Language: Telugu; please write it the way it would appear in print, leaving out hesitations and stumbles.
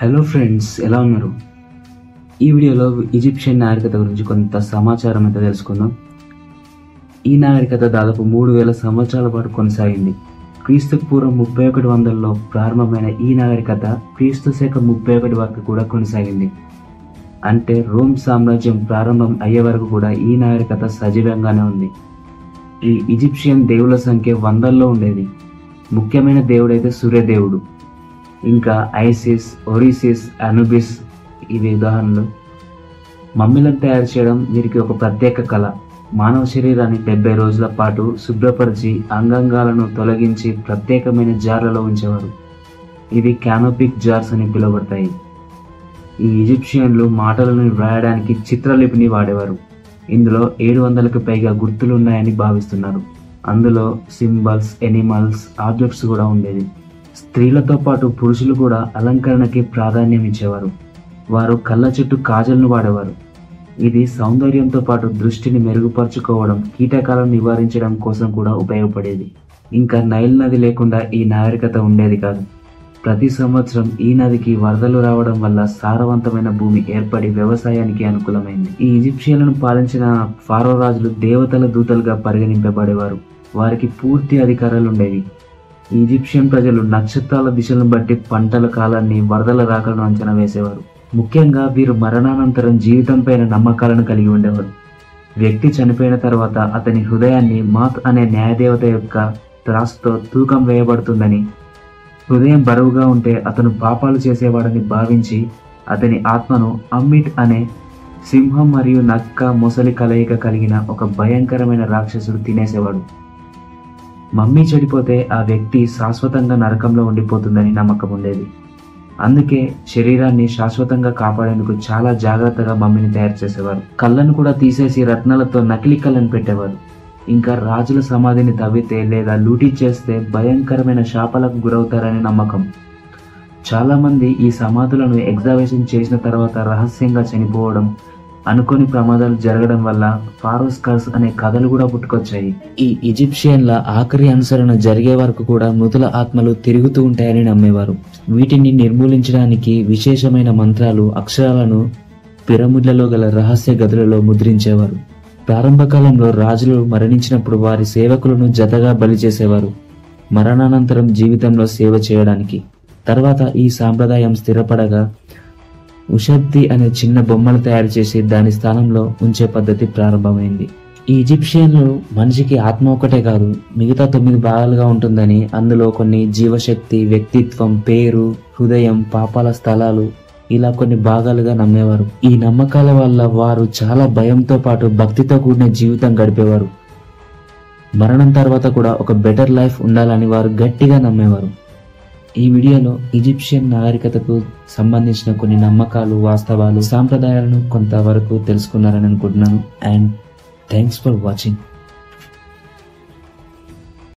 హలో ఫ్రెండ్స్, ఎలా ఉన్నారు? ఈ వీడియోలో ఈజిప్షియన్ నాగరికత గురించి కొంత సమాచారం అయితే తెలుసుకుందాం. ఈ నాగరికత దాదాపు 3000 సంవత్సరాల పాటు కొనసాగింది. క్రీస్తుకు పూర్వం 3100లో ప్రారంభమైన ఈ నాగరికత క్రీస్తు శకం 31 వరకు కూడా కొనసాగింది. అంటే రోమ్ సామ్రాజ్యం ప్రారంభం అయ్యే వరకు కూడా ఈ నాగరికత సజీవంగానే ఉంది. ఈ ఈజిప్షియన్ దేవుళ్ళ సంఖ్య వందల్లో ఉండేది. ముఖ్యమైన దేవుడైతే సూర్యదేవుడు, ఇంకా ఐసిస్, ఒరిసిస్, అనుబిస్ ఇవి ఉదాహరణలు. మమ్మీలను తయారు చేయడం వీరికి ఒక ప్రత్యేక కళ. మానవ శరీరాన్ని 70 రోజుల పాటు శుభ్రపరిచి అంగాంగాలను తొలగించి ప్రత్యేకమైన జార్లలో ఉంచేవారు. ఇవి క్యానోపిక్ జార్స్ అని పిలువబడతాయి. ఈ ఈజిప్షియన్లు మాటలను వ్రాయడానికి చిత్రలిపిని వాడేవారు. ఇందులో 700కి పైగా గుర్తులు ఉన్నాయని భావిస్తున్నారు. అందులో సింబల్స్, ఎనిమల్స్, ఆబ్జెక్ట్స్ కూడా ఉండేది. స్త్రీలతో పాటు పురుషులు కూడా అలంకరణకి ప్రాధాన్యం ఇచ్చేవారు. వారు కళ్ళ చుట్టూ కాజల్ను వాడేవారు. ఇది సౌందర్యంతో పాటు దృష్టిని మెరుగుపరుచుకోవడం, కీటకాలను నివారించడం కోసం కూడా ఉపయోగపడేది. ఇంకా నైల్ నది లేకుండా ఈ నాగరికత ఉండేది కాదు. ప్రతి సంవత్సరం ఈ నదికి వరదలు రావడం వల్ల సారవంతమైన భూమి ఏర్పడి వ్యవసాయానికి అనుకూలమైంది. ఈ ఈజిప్షియన్లను పాలించిన ఫారో రాజులు దేవతల దూతలుగా పరిగణింపబడేవారు. వారికి పూర్తి అధికారాలు ఉండేవి. ఈజిప్షియన్ ప్రజలు నక్షత్రాల దిశలను బట్టి పంటల కాలాన్ని, వరదల రాకలను అంచనా వేసేవారు. ముఖ్యంగా వీరు మరణానంతరం జీవితం పైన నమ్మకాలను కలిగి ఉండేవారు. వ్యక్తి చనిపోయిన తర్వాత అతని హృదయాన్ని మాత్ అనే న్యాయదేవత యొక్క త్రాసుతో తూకం వేయబడుతుందని, హృదయం బరువుగా ఉంటే అతను పాపాలు చేసేవాడని భావించి అతని ఆత్మను అమ్మిట్ అనే సింహం మరియు నక్క, మొసలి కలయిక కలిగిన ఒక భయంకరమైన రాక్షసుడు తినేసేవాడు. మమ్మీ చెడిపోతే ఆ వ్యక్తి శాశ్వతంగా నరకంలో ఉండిపోతుందని నమ్మకం ఉండేది. అందుకే శరీరాన్ని శాశ్వతంగా కాపాడేందుకు చాలా జాగ్రత్తగా మమ్మీని తయారు చేసేవారు. కళ్ళను కూడా తీసేసి రత్నాలతో నకిలీ కళ్ళను పెట్టేవారు. ఇంకా రాజుల సమాధిని తవ్వితే లేదా లూటీ చేస్తే భయంకరమైన శాపాలకు గురవుతారని నమ్మకం. చాలామంది ఈ సమాధులను ఎగ్జావేషన్ చేసిన తర్వాత రహస్యంగా చనిపోవడం, అనుకోని ప్రమాదాలు జరగడం వల్ల ఫారోస్ కర్స్ అనే కథలు కూడా పుట్టుకొచ్చాయి. ఈ ఈజిప్షియన్ల ఆఖరి అనుసరణ జరిగే వరకు కూడా మృతుల ఆత్మలు తిరుగుతూ ఉంటాయని నమ్మేవారు. వీటిని నిర్మూలించడానికి విశేషమైన మంత్రాలు, అక్షరాలను పిరమిడ్లలో గల రహస్య గదులలో ముద్రించేవారు. ప్రారంభ కాలంలో రాజులు మరణించినప్పుడు వారి సేవకులను జతగా బలి చేసేవారు, మరణానంతరం జీవితంలో సేవ చేయడానికి. తర్వాత ఈ సాంప్రదాయం స్థిరపడగా ఉషబ్ది అనే చిన్న బొమ్మలు తయారు చేసి దాని స్థానంలో ఉంచే పద్ధతి ప్రారంభమైంది. ఈ ఈజిప్షియన్లు మనిషికి ఆత్మ ఒకటే కాదు, మిగతా 9 భాగాలుగా ఉంటుందని, అందులో కొన్ని జీవశక్తి, వ్యక్తిత్వం, పేరు, హృదయం, పాపాల స్థలాలు, ఇలా కొన్ని భాగాలుగా నమ్మేవారు. ఈ నమ్మకాల వల్ల వారు చాలా భయంతో పాటు భక్తితో కూడిన జీవితం గడిపేవారు. మరణం తర్వాత కూడా ఒక బెటర్ లైఫ్ ఉండాలని వారు గట్టిగా నమ్మేవారు. ఈ వీడియోలో ఈజిప్షియన్ నాగరికతకు సంబంధించిన కొన్ని నమ్మకాలు, వాస్తవాలు, సాంప్రదాయాలను కొంతవరకు తెలుసుకున్నారని అనుకుంటున్నాను. And thanks for watching.